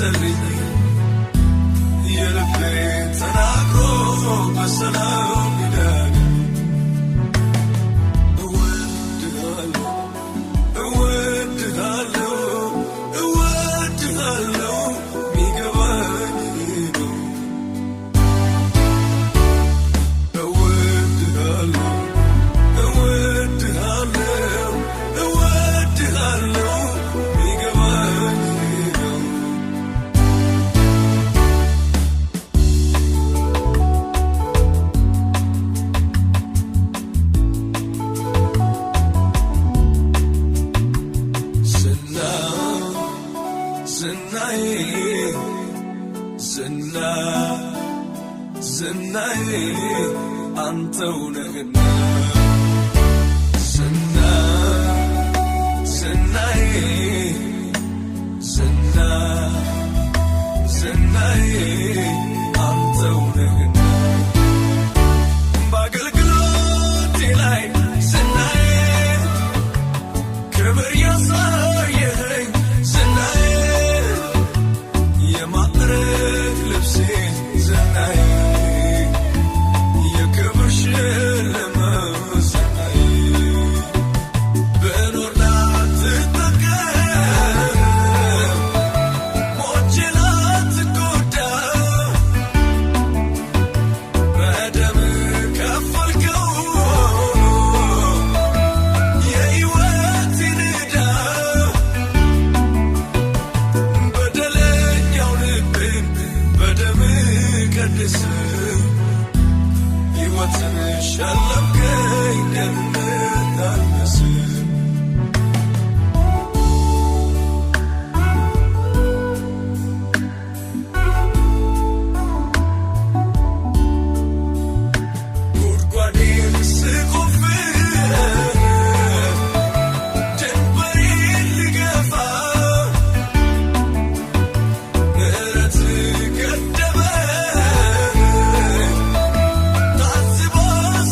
መለሰልኝ የልቤን ተናግሮ በሰላም ሄዳል። ዝናዬ አንተው ነህና ዝናዬ አንተው ነህና በአገልግሎቴ ላይ ዝናዬ ክብር ያሳየኸኝ ዝናዬ የማዕረግ ልብሴ ዝናዬ የክብር ሽልማት ዝናዬ በኖር ላትጠቀም ሞቼ ላትጎዳ በደም ከፈልከው የሕይወቴን ዕዳ በደለኛው ልቤን በደም ቀድሰህ ሕይወትን ሸለምከኝ ደህንነት አልመስል ጉድጓዴን ስቆፍር ድንበሬን ልገፋ ምሕረት ገደበኝ ታዝቦ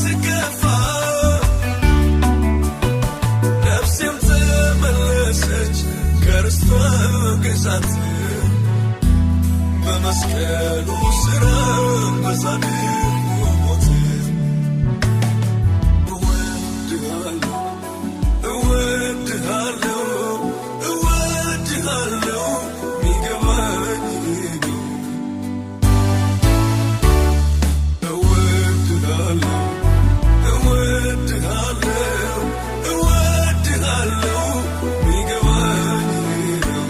ስገፋ ነፍሴም ተመለሰች ከርስቷ ግዛት በመስቀሉ ሥራ በጻድቁ ሞት እወድሃለሁ ሚገባኝ ነው እወድሃለሁ ሚገባኝ ነው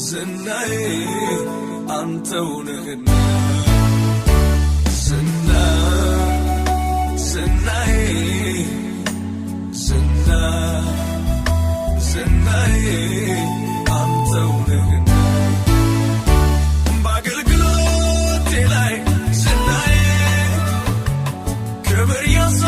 ዝናዬ አንተው ነህና ዝናዬ አንተው ነህና በአገልግሎቴ ላይ ዝናዬ ክብር ያሳ